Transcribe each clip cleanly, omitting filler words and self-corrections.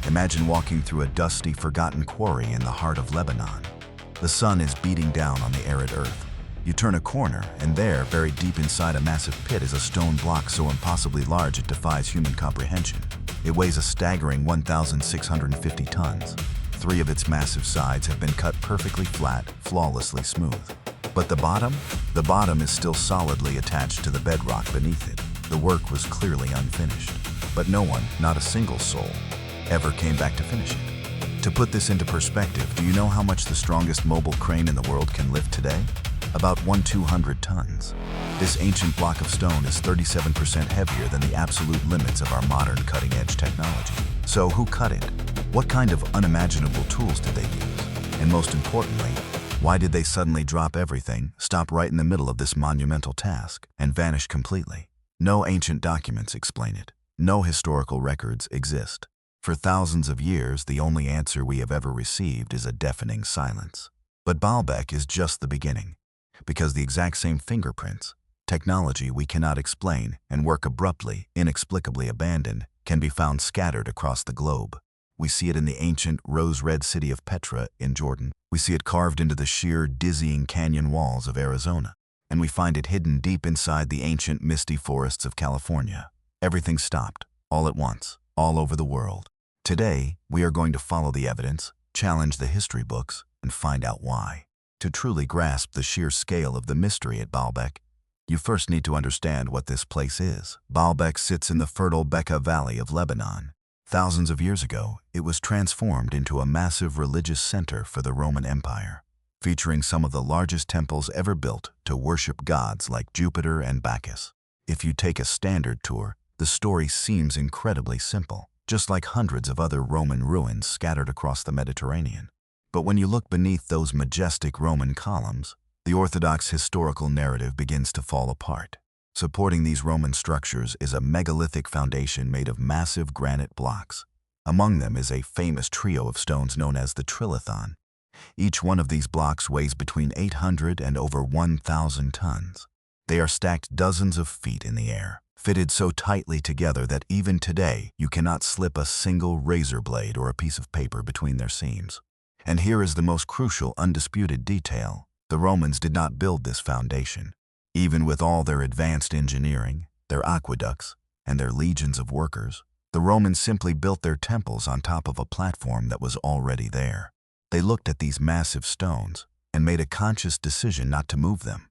Imagine walking through a dusty, forgotten quarry in the heart of Lebanon. The sun is beating down on the arid earth. You turn a corner, and there, buried deep inside a massive pit, is a stone block so impossibly large it defies human comprehension. It weighs a staggering 1,650 tons. 3 of its massive sides have been cut perfectly flat, flawlessly smooth. But the bottom? The bottom is still solidly attached to the bedrock beneath it. The work was clearly unfinished. But no one, not a single soul, ever came back to finish it. To put this into perspective, do you know how much the strongest mobile crane in the world can lift today? About 1,200 tons. This ancient block of stone is 37% heavier than the absolute limits of our modern cutting-edge technology. So who cut it? What kind of unimaginable tools did they use? And most importantly, why did they suddenly drop everything, stop right in the middle of this monumental task, and vanish completely? No ancient documents explain it. No historical records exist. For thousands of years, the only answer we have ever received is a deafening silence. But Baalbek is just the beginning, because the exact same fingerprints, technology we cannot explain, and work abruptly, inexplicably abandoned, can be found scattered across the globe. We see it in the ancient, rose-red city of Petra in Jordan. We see it carved into the sheer, dizzying canyon walls of Arizona. And we find it hidden deep inside the ancient, misty forests of California. Everything stopped, all at once, all over the world. Today, we are going to follow the evidence, challenge the history books, and find out why. To truly grasp the sheer scale of the mystery at Baalbek, you first need to understand what this place is. Baalbek sits in the fertile Bekaa Valley of Lebanon. Thousands of years ago, it was transformed into a massive religious center for the Roman Empire, featuring some of the largest temples ever built to worship gods like Jupiter and Bacchus. If you take a standard tour, the story seems incredibly simple, just like hundreds of other Roman ruins scattered across the Mediterranean. But when you look beneath those majestic Roman columns, the orthodox historical narrative begins to fall apart. Supporting these Roman structures is a megalithic foundation made of massive granite blocks. Among them is a famous trio of stones known as the trilithon. Each one of these blocks weighs between 800 and over 1,000 tons. They are stacked dozens of feet in the air, fitted so tightly together that even today you cannot slip a single razor blade or a piece of paper between their seams. And here is the most crucial, undisputed detail. The Romans did not build this foundation. Even with all their advanced engineering, their aqueducts, and their legions of workers, the Romans simply built their temples on top of a platform that was already there. They looked at these massive stones and made a conscious decision not to move them.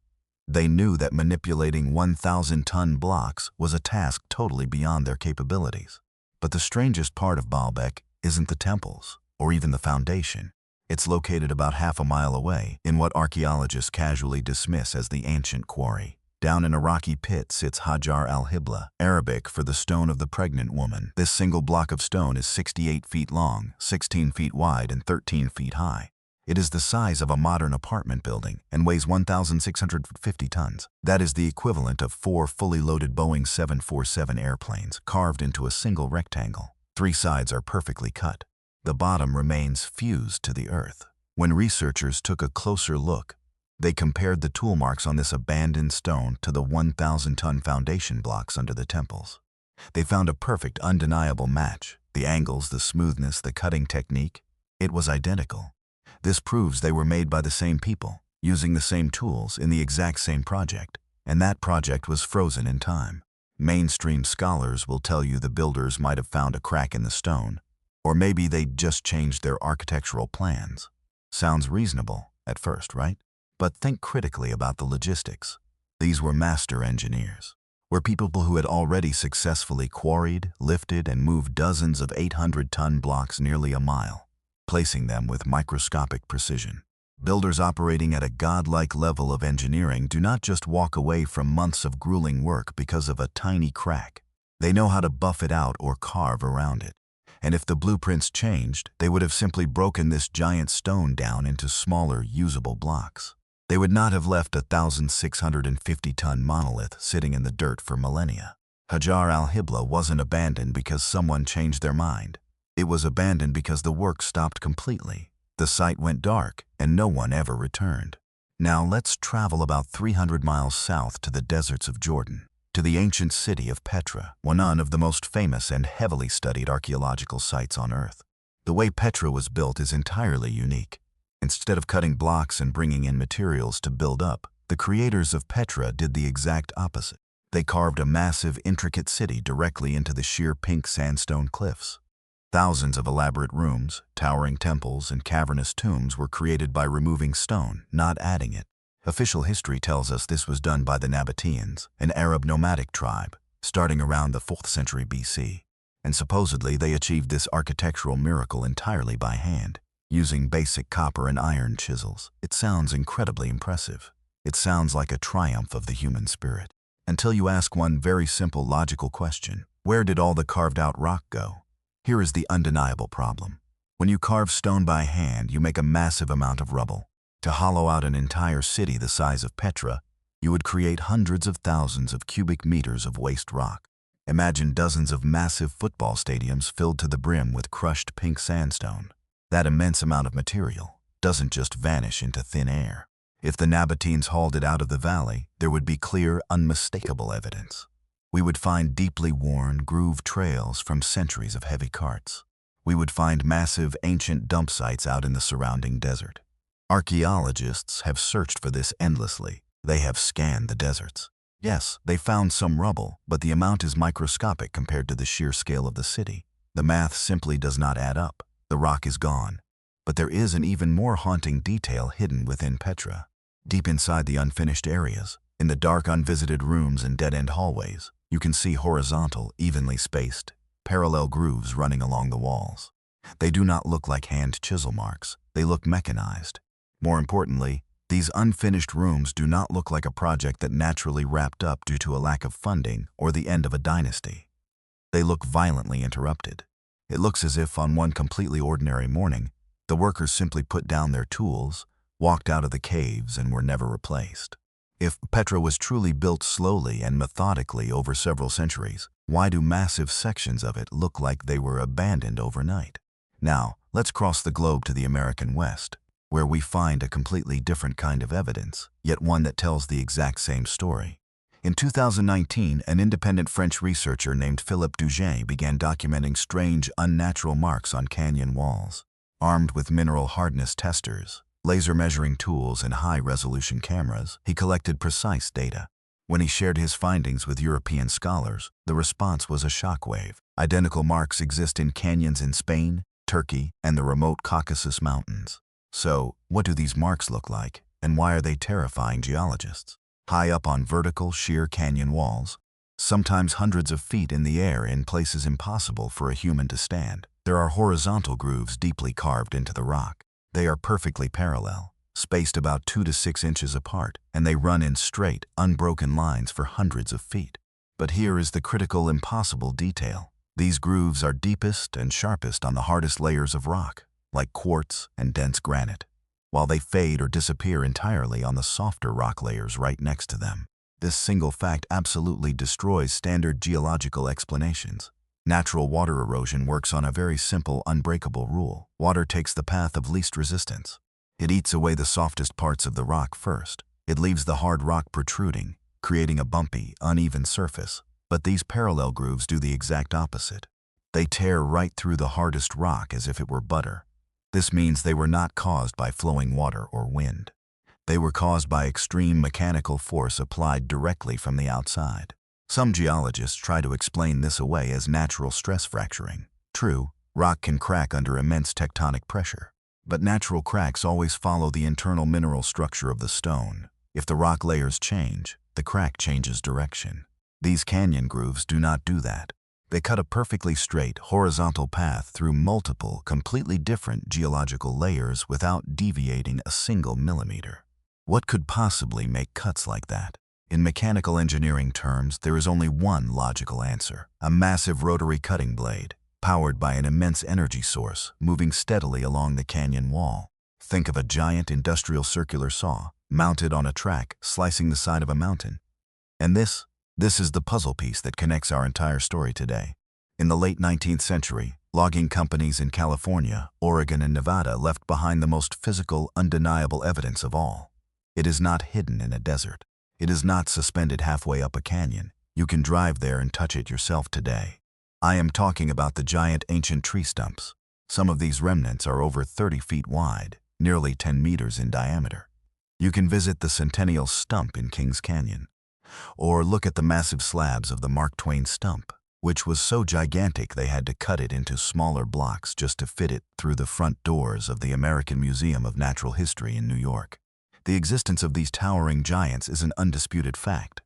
They knew that manipulating 1,000-ton blocks was a task totally beyond their capabilities. But the strangest part of Baalbek isn't the temples, or even the foundation. It's located about half a mile away, in what archaeologists casually dismiss as the ancient quarry. Down in a rocky pit sits Hajar al-Hibla, Arabic for the stone of the pregnant woman. This single block of stone is 68 feet long, 16 feet wide, and 13 feet high. It is the size of a modern apartment building and weighs 1,650 tons. That is the equivalent of 4 fully loaded Boeing 747 airplanes carved into a single rectangle. 3 sides are perfectly cut. The bottom remains fused to the earth. When researchers took a closer look, they compared the tool marks on this abandoned stone to the 1,000-ton foundation blocks under the temples. They found a perfect, undeniable match. The angles, the smoothness, the cutting technique, it was identical. This proves they were made by the same people, using the same tools in the exact same project, and that project was frozen in time. Mainstream scholars will tell you the builders might have found a crack in the stone, or maybe they just changed their architectural plans. Sounds reasonable at first, right? But think critically about the logistics. These were master engineers, were people who had already successfully quarried, lifted, and moved dozens of 800-ton blocks nearly a mile, placing them with microscopic precision. Builders operating at a godlike level of engineering do not just walk away from months of grueling work because of a tiny crack. They know how to buff it out or carve around it. And if the blueprints changed, they would have simply broken this giant stone down into smaller, usable blocks. They would not have left a 1,650-ton monolith sitting in the dirt for millennia. Hajar al-Hibla wasn't abandoned because someone changed their mind. It was abandoned because the work stopped completely. The site went dark, and no one ever returned. Now let's travel about 300 miles south to the deserts of Jordan. to the ancient city of Petra, one of the most famous and heavily studied archaeological sites on Earth. The way Petra was built is entirely unique. Instead of cutting blocks and bringing in materials to build up, the creators of Petra did the exact opposite. They carved a massive, intricate city directly into the sheer pink sandstone cliffs. Thousands of elaborate rooms, towering temples, and cavernous tombs were created by removing stone, not adding it. Official history tells us this was done by the Nabateans, an Arab nomadic tribe, starting around the 4th century BC. And supposedly they achieved this architectural miracle entirely by hand, using basic copper and iron chisels. It sounds incredibly impressive. It sounds like a triumph of the human spirit. Until you ask one very simple logical question: where did all the carved-out rock go? Here is the undeniable problem. When you carve stone by hand, you make a massive amount of rubble. To hollow out an entire city the size of Petra, you would create hundreds of thousands of cubic meters of waste rock. Imagine dozens of massive football stadiums filled to the brim with crushed pink sandstone. That immense amount of material doesn't just vanish into thin air. If the Nabateans hauled it out of the valley, there would be clear, unmistakable evidence. We would find deeply worn, grooved trails from centuries of heavy carts. We would find massive, ancient dump sites out in the surrounding desert. Archaeologists have searched for this endlessly. They have scanned the deserts. Yes, they found some rubble, but the amount is microscopic compared to the sheer scale of the city. The math simply does not add up. The rock is gone. But there is an even more haunting detail hidden within Petra. Deep inside the unfinished areas, in the dark, unvisited rooms and dead-end hallways, you can see horizontal, evenly spaced, parallel grooves running along the walls. They do not look like hand chisel marks. They look mechanized. More importantly, these unfinished rooms do not look like a project that naturally wrapped up due to a lack of funding or the end of a dynasty. They look violently interrupted. It looks as if on one completely ordinary morning, the workers simply put down their tools, walked out of the caves, and were never replaced. If Petra was truly built slowly and methodically over several centuries, why do massive sections of it look like they were abandoned overnight? Now, let's cross the globe to the American West, where we find a completely different kind of evidence, yet one that tells the exact same story. In 2019, an independent French researcher named Philippe Duget began documenting strange, unnatural marks on canyon walls. Armed with mineral hardness testers, laser measuring tools, and high-resolution cameras, he collected precise data. When he shared his findings with European scholars, the response was a shockwave. Identical marks exist in canyons in Spain, Turkey, and the remote Caucasus Mountains. So, what do these marks look like, and why are they terrifying geologists? High up on vertical, sheer canyon walls, sometimes hundreds of feet in the air in places impossible for a human to stand, there are horizontal grooves deeply carved into the rock. They are perfectly parallel, spaced about 2 to 6 inches apart, and they run in straight, unbroken lines for hundreds of feet. But here is the critical, impossible detail. These grooves are deepest and sharpest on the hardest layers of rock, like quartz and dense granite, while they fade or disappear entirely on the softer rock layers right next to them. This single fact absolutely destroys standard geological explanations. Natural water erosion works on a very simple, unbreakable rule. Water takes the path of least resistance. It eats away the softest parts of the rock first. It leaves the hard rock protruding, creating a bumpy, uneven surface. But these parallel grooves do the exact opposite. They tear right through the hardest rock as if it were butter. This means they were not caused by flowing water or wind. They were caused by extreme mechanical force applied directly from the outside. Some geologists try to explain this away as natural stress fracturing. True, rock can crack under immense tectonic pressure. But natural cracks always follow the internal mineral structure of the stone. If the rock layers change, the crack changes direction. These canyon grooves do not do that. They cut a perfectly straight, horizontal path through multiple, completely different geological layers without deviating a single millimeter. What could possibly make cuts like that? In mechanical engineering terms, there is only one logical answer: a massive rotary cutting blade, powered by an immense energy source, moving steadily along the canyon wall. Think of a giant industrial circular saw, mounted on a track, slicing the side of a mountain. And this is the puzzle piece that connects our entire story today. In the late 19th century, logging companies in California, Oregon, and Nevada left behind the most physical, undeniable evidence of all. It is not hidden in a desert. It is not suspended halfway up a canyon. You can drive there and touch it yourself today. I am talking about the giant ancient tree stumps. Some of these remnants are over 30 feet wide, nearly 10 meters in diameter. You can visit the Centennial Stump in Kings Canyon, or look at the massive slabs of the Mark Twain stump, which was so gigantic they had to cut it into smaller blocks just to fit it through the front doors of the American Museum of Natural History in New York. The existence of these towering giants is an undisputed fact.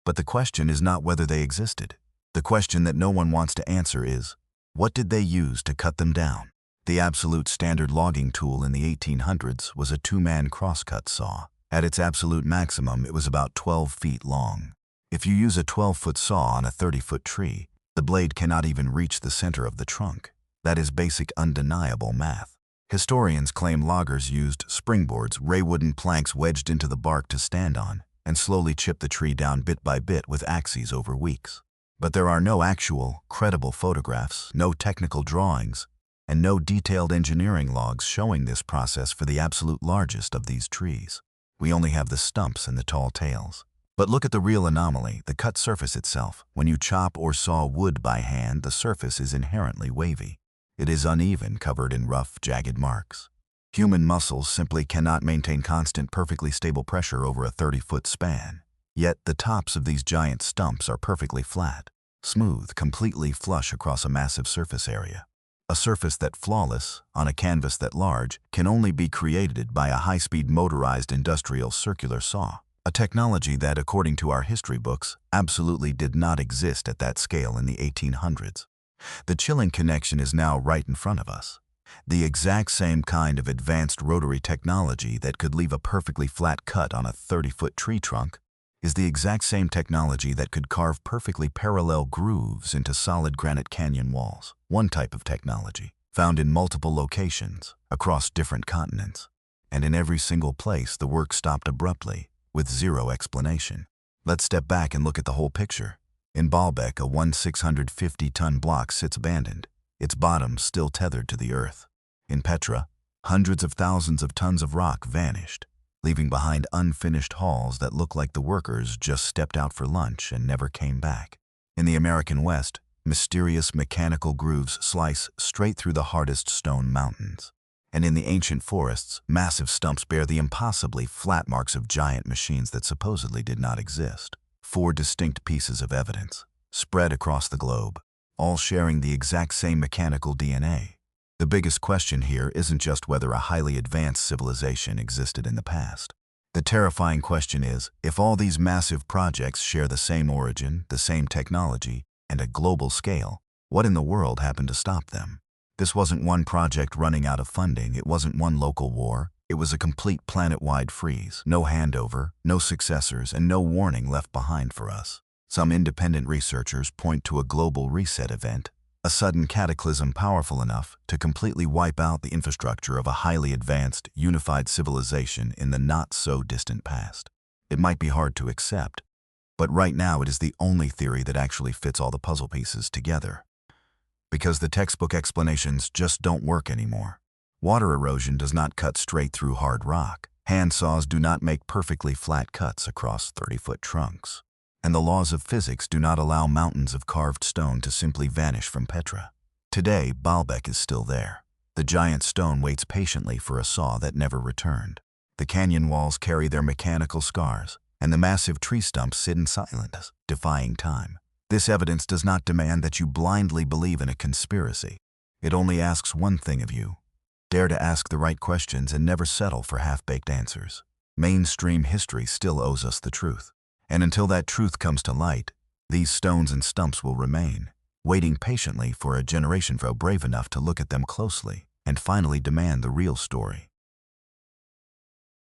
But the question is not whether they existed. The question that no one wants to answer is, what did they use to cut them down? The absolute standard logging tool in the 1800s was a two-man crosscut saw. At its absolute maximum, it was about 12 feet long. If you use a 12-foot saw on a 30-foot tree, the blade cannot even reach the center of the trunk. That is basic, undeniable math. Historians claim loggers used springboards, ray wooden planks wedged into the bark to stand on, and slowly chip the tree down bit by bit with axes over weeks. But there are no actual, credible photographs, no technical drawings, and no detailed engineering logs showing this process for the absolute largest of these trees. We only have the stumps and the tall tales. But look at the real anomaly, the cut surface itself. When you chop or saw wood by hand, the surface is inherently wavy. It is uneven, covered in rough, jagged marks. Human muscles simply cannot maintain constant, perfectly stable pressure over a 30-foot span. Yet the tops of these giant stumps are perfectly flat, smooth, completely flush across a massive surface area. A surface that flawless, on a canvas that large, can only be created by a high-speed motorized industrial circular saw. A technology that, according to our history books, absolutely did not exist at that scale in the 1800s. The chilling connection is now right in front of us. The exact same kind of advanced rotary technology that could leave a perfectly flat cut on a 30-foot tree trunk is the exact same technology that could carve perfectly parallel grooves into solid granite canyon walls. One type of technology, found in multiple locations, across different continents. And in every single place, the work stopped abruptly, with zero explanation. Let's step back and look at the whole picture. In Baalbek, a 650-ton block sits abandoned, its bottom still tethered to the earth. In Petra, hundreds of thousands of tons of rock vanished, leaving behind unfinished halls that look like the workers just stepped out for lunch and never came back. In the American West, mysterious mechanical grooves slice straight through the hardest stone mountains. And in the ancient forests, massive stumps bear the impossibly flat marks of giant machines that supposedly did not exist. 4 distinct pieces of evidence, spread across the globe, all sharing the exact same mechanical DNA. The biggest question here isn't just whether a highly advanced civilization existed in the past. The terrifying question is, if all these massive projects share the same origin, the same technology, and a global scale, what in the world happened to stop them? This wasn't one project running out of funding, it wasn't one local war, it was a complete planet-wide freeze. No handover, no successors, and no warning left behind for us. Some independent researchers point to a global reset event, a sudden cataclysm powerful enough to completely wipe out the infrastructure of a highly advanced, unified civilization in the not-so-distant past. It might be hard to accept, but right now it is the only theory that actually fits all the puzzle pieces together. Because the textbook explanations just don't work anymore. Water erosion does not cut straight through hard rock. Hand saws do not make perfectly flat cuts across 30-foot trunks. And the laws of physics do not allow mountains of carved stone to simply vanish from Petra. Today, Baalbek is still there. The giant stone waits patiently for a saw that never returned. The canyon walls carry their mechanical scars, and the massive tree stumps sit in silence, defying time. This evidence does not demand that you blindly believe in a conspiracy. It only asks one thing of you. Dare to ask the right questions and never settle for half-baked answers. Mainstream history still owes us the truth. And until that truth comes to light, these stones and stumps will remain, waiting patiently for a generation brave enough to look at them closely and finally demand the real story.